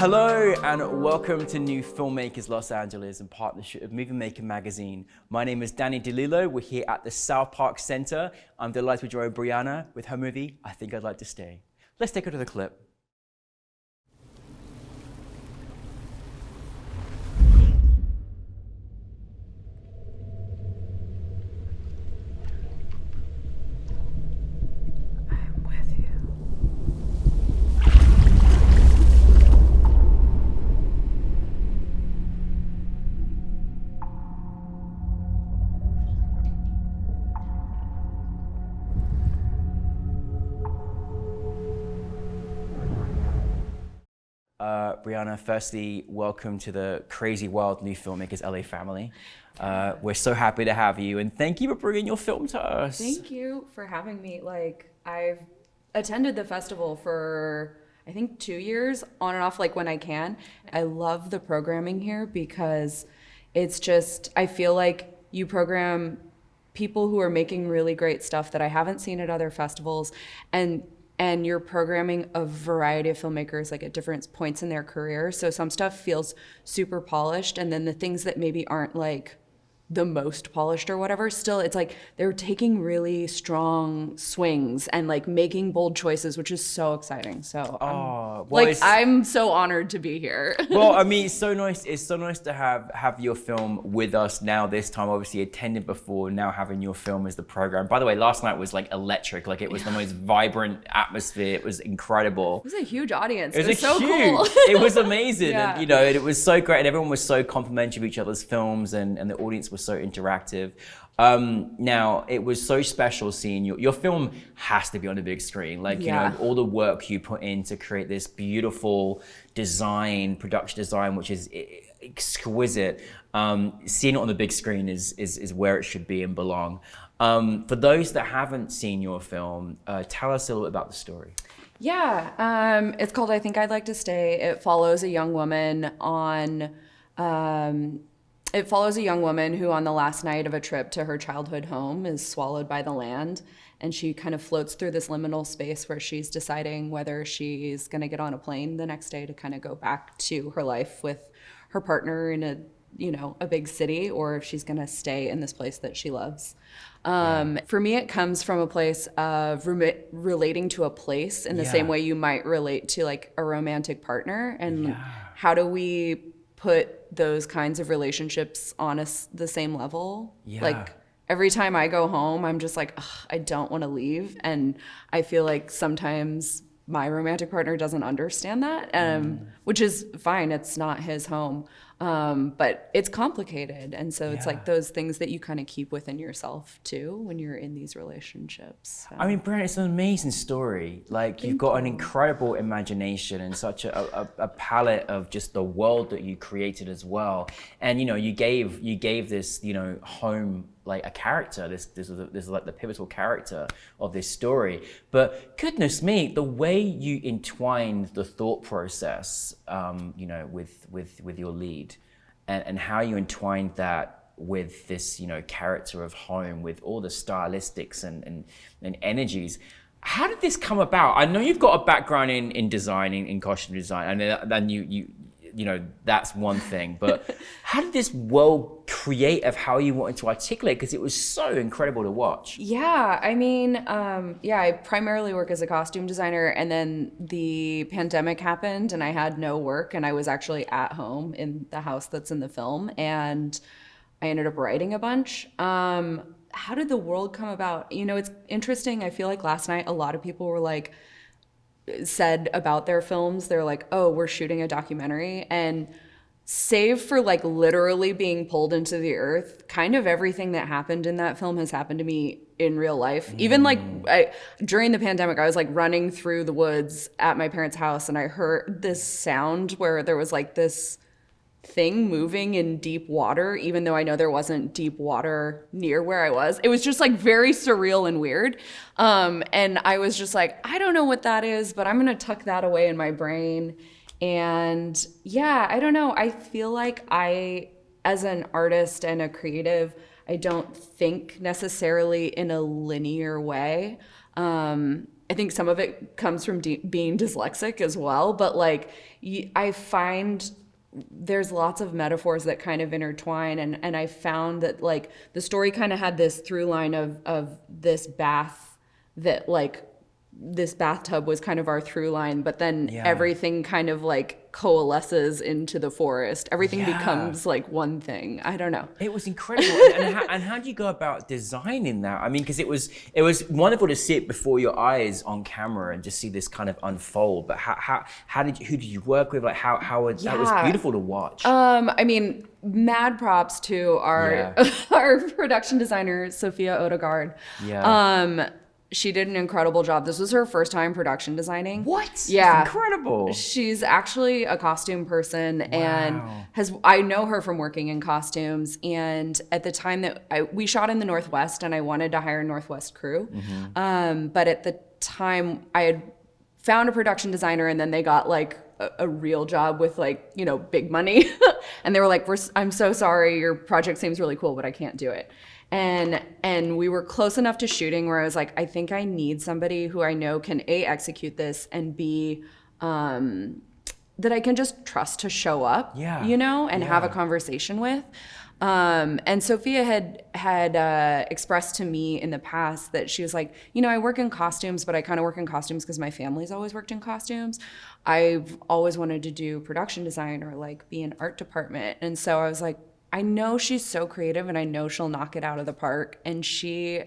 Hello and welcome to NewFilmmakers Los Angeles in partnership with Movie Maker magazine. My name is Danny DeLillo. We're here at the South Park Center. I'm delighted to join Brianna with her movie, I Think I'd Like to Stay. Let's take her to the clip. Brianna, firstly, welcome to the crazy wild NewFilmmakers LA family. We're so happy to have you, and thank you for bringing your film to us. Thank you for having me. I've attended the festival for, I think, 2 years, on and off, when I can. I love the programming here because it's just, I feel like you program people who are making really great stuff that I haven't seen at other festivals, and you're programming a variety of filmmakers at different points in their career. So some stuff feels super polished, and then the things that maybe aren't the most polished or whatever, still it's they're taking really strong swings and making bold choices, which is so exciting. So I'm so honored to be here. Well, I mean, it's so nice to have your film with us now, this time obviously attended before, now having your film as the program. By the way, last night was electric. It was the most vibrant atmosphere. It was incredible. It was a huge audience. It was so huge. Cool. It was amazing. Yeah. And, and it was so great, and everyone was so complimentary of each other's films, and the audience was so interactive. Now, it was so special seeing your film has to be on the big screen. All the work you put in to create this beautiful production design, which is exquisite. Seeing it on the big screen is where it should be and belong. For those that haven't seen your film, tell us a little bit about the story. Yeah, it's called I Think I'd Like to Stay. It follows a young woman who on the last night of a trip to her childhood home is swallowed by the land, and she kind of floats through this liminal space where she's deciding whether she's going to get on a plane the next day to kind of go back to her life with her partner in a big city, or if she's going to stay in this place that she loves. For me, it comes from a place of relating to a place in the same way you might relate to a romantic partner, and how do we put those kinds of relationships on the same level? Every time I go home, I'm just I don't want to leave, and I feel sometimes my romantic partner doesn't understand that, which is fine. It's not his home, but it's complicated, and so it's those things that you kind of keep within yourself too when you're in these relationships. So. I mean, Brianna, it's an amazing story. You've got an incredible imagination and such a palette of just the world that you created as well. And you gave this home a character. This is the pivotal character of this story. But goodness me, the way you entwined the thought process, with your lead, and how you entwined that with this, character of home, with all the stylistics and energies. How did this come about? I know you've got a background in designing, in costume design, and then you that's one thing, but how did this world create of how you wanted to articulate? Because it was so incredible to watch. Yeah, I mean, I primarily work as a costume designer, and then the pandemic happened and I had no work, and I was actually at home in the house that's in the film, and I ended up writing a bunch. How did the world come about? It's interesting. I feel last night a lot of people were said about their films, they're oh, we're shooting a documentary, and save for literally being pulled into the earth, kind of everything that happened in that film has happened to me in real life. Even during the pandemic, I was running through the woods at my parents' house, and I heard this sound where there was this thing moving in deep water, even though I know there wasn't deep water near where I was. It was just very surreal and weird. And I was just I don't know what that is, but I'm gonna tuck that away in my brain. And I don't know. I feel I, as an artist and a creative, I don't think necessarily in a linear way. I think some of it comes from being dyslexic as well, but like I find there's lots of metaphors that kind of intertwine, and I found that like the story kind of had this through line of this bath, that like this bathtub was kind of our through line, but then everything kind of like coalesces into the forest. Everything becomes like one thing. I don't know. It was incredible. and how do you go about designing that? I mean, because it was wonderful to see it before your eyes on camera and just see this kind of unfold. But who did you work with? Like that was beautiful to watch. I mean, mad props to our our production designer, Sophia Odegaard. She did an incredible job. This was her first time production designing. What? Yeah. That's incredible. She's actually a costume person and I know her from working in costumes. And at the time that we shot in the Northwest, and I wanted to hire a Northwest crew. But at the time I had found a production designer, and then they got like a real job with like, you know, big money. And they were like, I'm so sorry, your project seems really cool, but I can't do it. And we were close enough to shooting where I was like, I think I need somebody who I know can A, execute this, and B, that I can just trust to show up, you know, and have a conversation with. And Sophia had expressed to me in the past that she was like, you know, I work in costumes, but I kind of work in costumes because my family's always worked in costumes. I've always wanted to do production design or like be in art department. And so I was like, I know she's so creative and I know she'll knock it out of the park. And she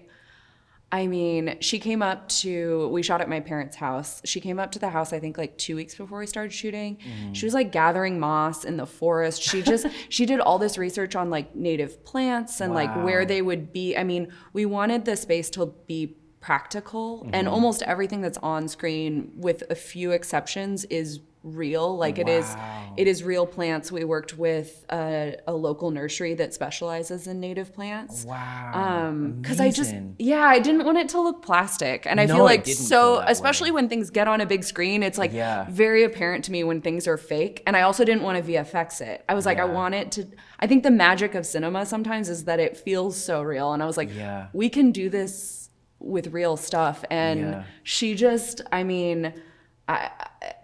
came up to, we shot at my parents' house. She came up to the house, I think like 2 weeks before we started shooting. She was like gathering moss in the forest. She did all this research on like native plants and like where they would be. I mean, we wanted the space to be practical, and almost everything that's on screen, with a few exceptions, is real. Like it is real plants. We worked with a local nursery that specializes in native plants. Because I didn't want it to look plastic, and I feel like, so especially when things get on a big screen, it's like very apparent to me when things are fake. And I also didn't want to VFX it. I was like, I want it to, I think the magic of cinema sometimes is that it feels so real, and I was like, we can do this with real stuff. And she just, I mean,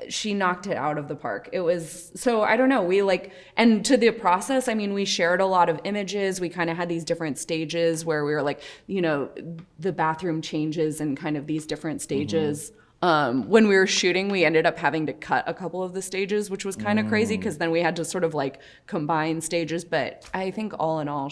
she knocked it out of the park. It was, so I don't know, we like, and to the process, I mean, we shared a lot of images. We kind of had these different stages where we were like, you know, the bathroom changes and kind of these different stages. When we were shooting, we ended up having to cut a couple of the stages, which was kind of crazy, because then we had to sort of like combine stages. But I think all in all,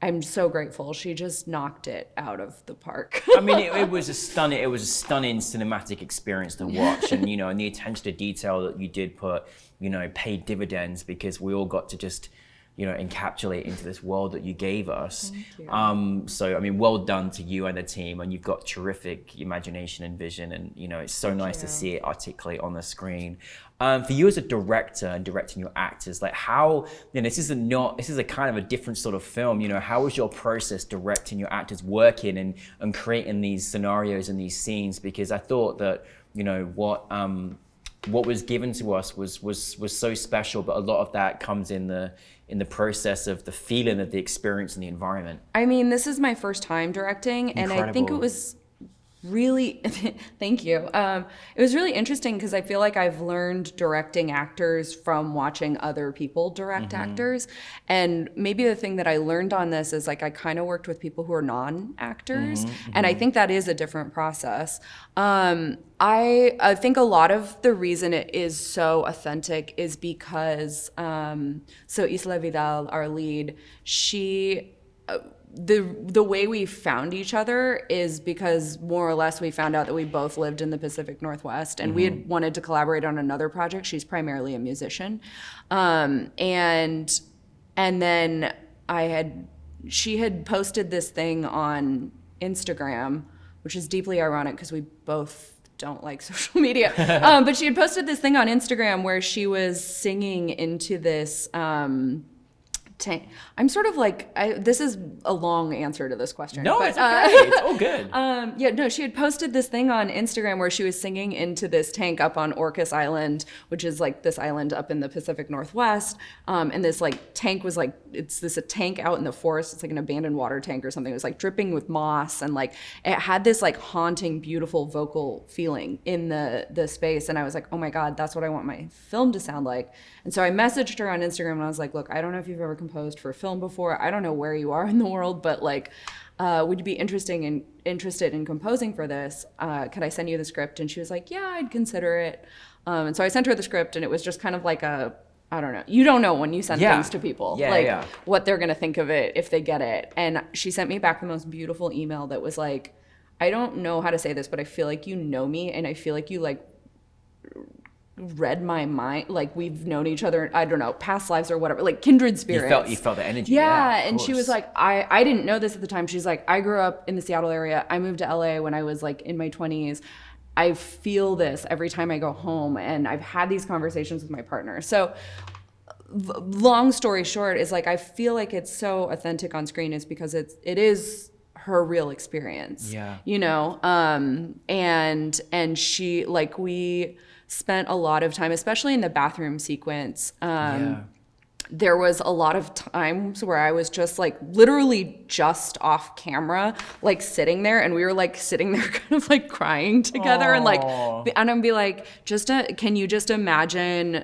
I'm so grateful. She just knocked it out of the park. I mean, it was a stunning cinematic experience to watch, and you know, and the attention to detail that you did put, you know, paid dividends, because we all got to just, you know, encapsulate into this world that you gave us. Thank you. So I mean, well done to you and the team, and you've got terrific imagination and vision, and you know, it's so nice to see it articulate on the screen. For you as a director and directing your actors, like how, you know, this is a kind of a different sort of film, you know, how was your process directing your actors, working and creating these scenarios and these scenes? Because I thought that, you know, what was given to us was so special, but a lot of that comes in the process of the feeling of the experience and the environment. I mean, this is my first time directing, and I think it was really, thank you. It was really interesting because I feel like I've learned directing actors from watching other people direct actors. And maybe the thing that I learned on this is like I kind of worked with people who are non-actors, and I think that is a different process. I think a lot of the reason it is so authentic is because, so Isla Vidal, our lead, she, the way we found each other is because more or less we found out that we both lived in the Pacific Northwest, and we had wanted to collaborate on another project. She's primarily a musician. And then she had posted this thing on Instagram, which is deeply ironic because we both don't like social media. But she had posted this thing on Instagram where she was singing into this I'm sort of like, this is a long answer to this question. No, but, it's okay. It's all good. Yeah, no, she had posted this thing on Instagram where she was singing into this tank up on Orcas Island, which is like this island up in the Pacific Northwest. And this like tank was like, it's a tank out in the forest. It's like an abandoned water tank or something. It was like dripping with moss, and like it had this like haunting, beautiful vocal feeling in the space. And I was like, oh my God, that's what I want my film to sound like. And so I messaged her on Instagram and I was like, look, I don't know if you've ever composed for film before. I don't know where you are in the world, but like, would you be interested in composing for this? Could I send you the script? And she was like, yeah, I'd consider it. And so I sent her the script, and it was just kind of like I don't know. You don't know when you send things to people, what they're gonna think of it if they get it. And she sent me back the most beautiful email that was like, I don't know how to say this, but I feel like you know me, and I feel like you like read my mind, like we've known each other, I don't know, past lives or whatever, like kindred spirits. You felt the energy. Yeah, and she was like, I didn't know this at the time. She's like, I grew up in the Seattle area. I moved to LA when I was like in my 20s. I feel this every time I go home, and I've had these conversations with my partner. So long story short is like, I feel like it's so authentic on screen is because it is her real experience. Yeah. You know, and she, like, we spent a lot of time, especially in the bathroom sequence. There was a lot of times where I was just like literally just off camera, like sitting there, and we were like sitting there kind of like crying together. Aww. And like, and I'd be like, can you just imagine,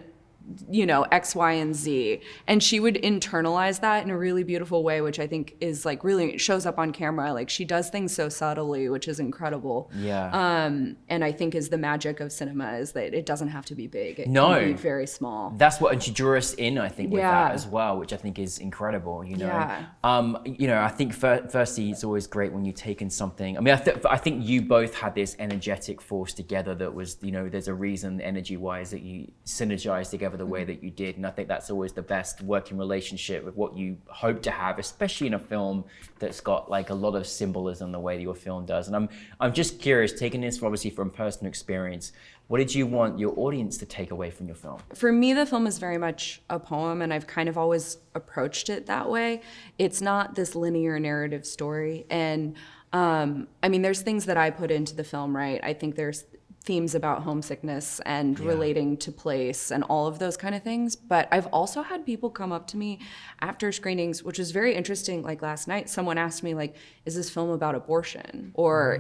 you know, X, Y, and Z? And she would internalize that in a really beautiful way, which I think is like really shows up on camera. Like she does things so subtly, which is incredible. Yeah. And I think is the magic of cinema is that it doesn't have to be big. It can be very small. That's what, and she drew us in, I think, with that as well, which I think is incredible, you know. Yeah. You know, I think firstly, it's always great when you've taken something. I mean, I think you both had this energetic force together that was, you know, there's a reason energy-wise that you synergized together the way that you did, and I think that's always the best working relationship with what you hope to have, especially in a film that's got like a lot of symbolism the way that your film does. And I'm just curious, taking this obviously from personal experience, what did you want your audience to take away from your film? For me, the film is very much a poem, and I've kind of always approached it that way. It's not this linear narrative story, and I mean, there's things that I put into the film, right? I think there's themes about homesickness and relating to place and all of those kind of things. But I've also had people come up to me after screenings, which is very interesting. Like last night, someone asked me, like, is this film about abortion? Or,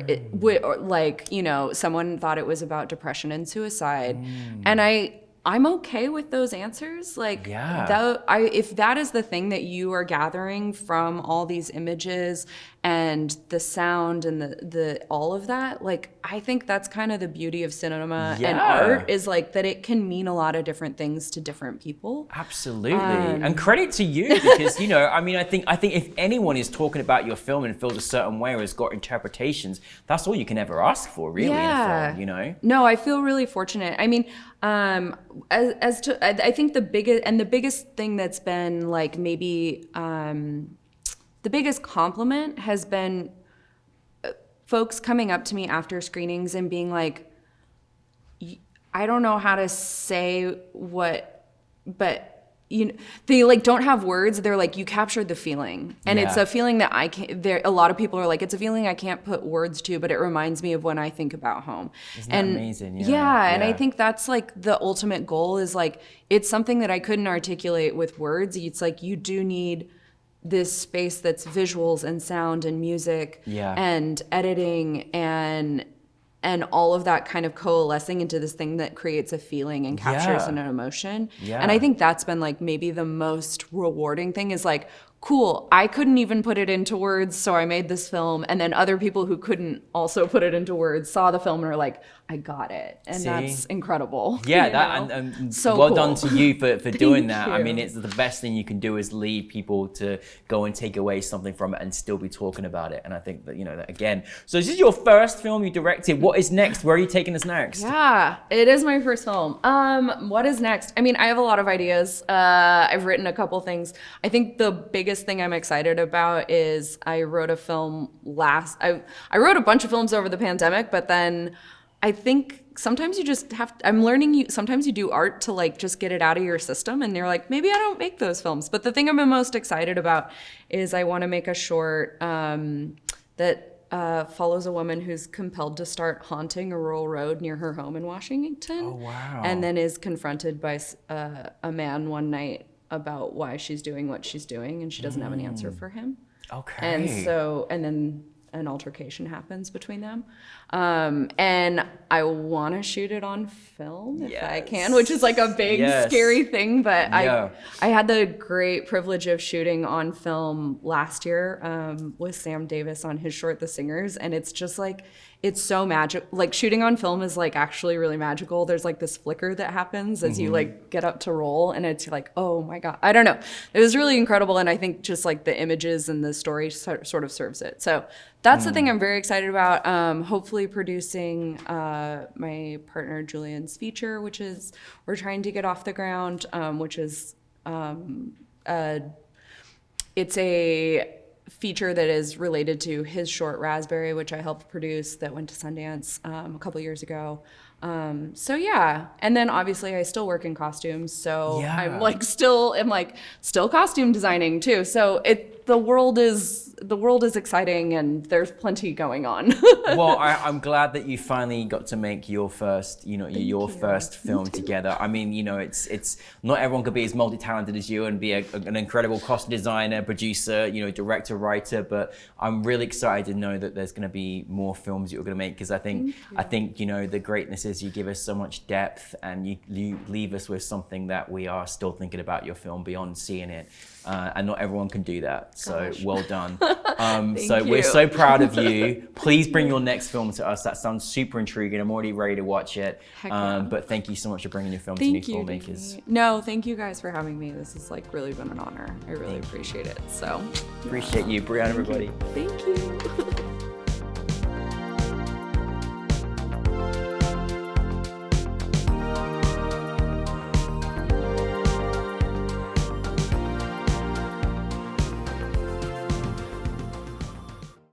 or like, you know, someone thought it was about depression and suicide. And I'm okay with those answers. Like, if that is the thing that you are gathering from all these images and the sound and the all of that, like, I think that's kind of the beauty of cinema and art, is like that it can mean a lot of different things to different people. Absolutely. And credit to you, because, you know, I mean, I think if anyone is talking about your film and feels a certain way or has got interpretations, that's all you can ever ask for, really, in a film, you know? No, I feel really fortunate. I mean, I think the biggest thing that's been like maybe the biggest compliment has been folks coming up to me after screenings and being like, I don't know how to say what, but you know, they like don't have words. They're like, you captured the feeling, and it's a feeling that I can't. A lot of people are like, it's a feeling I can't put words to, but it reminds me of when I think about home. Isn't that amazing? And I think that's like the ultimate goal. Is like, it's something that I couldn't articulate with words. It's like you do need this space that's visuals and sound and music and editing and all of that kind of coalescing into this thing that creates a feeling and captures an emotion. And I think that's been like maybe the most rewarding thing, is like, cool, I couldn't even put it into words, so I made this film. And then other people who couldn't also put it into words saw the film and were like, I got it. And that's incredible. Yeah, and so well done to you for doing that. I mean, it's the best thing you can do is lead people to go and take away something from it and still be talking about it. And I think that, you know, that again, so this is your first film you directed. What is next? Where are you taking us next? Yeah, it is my first film. What is next? I mean, I have a lot of ideas. I've written a couple things. I think the biggest thing I'm excited about is I wrote a film I wrote a bunch of films over the pandemic, but then I think sometimes you just have to, I'm learning sometimes you do art to like just get it out of your system, and you're like, maybe I don't make those films. But the thing I'm most excited about is I want to make a short that follows a woman who's compelled to start haunting a rural road near her home in Washington. Oh, wow. And then is confronted by a man one night about why she's doing what she's doing, and she doesn't have an answer for him. Okay. And then an altercation happens between them. And I want to shoot it on film if I can, which is like a big, scary thing. But I had the great privilege of shooting on film last year with Sam Davis on his short, The Singers. And it's just like, it's so magic. Like shooting on film is like actually really magical. There's like this flicker that happens as you like get up to roll, and it's like, oh my God, I don't know. It was really incredible. And I think just like the images and the story sort of serves it. So that's the thing I'm very excited about. Hopefully producing my partner Julian's feature, which is, we're trying to get off the ground, which is, it's a feature that is related to his short Raspberry, which I helped produce, that went to Sundance a couple years ago. So yeah, and then obviously I still work in costumes, so I'm like still costume designing too. So the world is exciting, and there's plenty going on. Well, I'm glad that you finally got to make your first, your first film together. I mean, it's not everyone could be as multi-talented as you and be an incredible costume designer, producer, director, writer. But I'm really excited to know that there's going to be more films you're going to make, because I think the greatness is you give us so much depth, and you leave us with something that we are still thinking about your film beyond seeing it. And not everyone can do that. So well done. We're so proud of you. Please bring your next film to us. That sounds super intriguing. I'm already ready to watch it. But thank you so much for bringing your film to New Filmmakers. No, thank you guys for having me. This has like really been an honor. I really appreciate it. So appreciate you, Brianna, everybody. Thank you.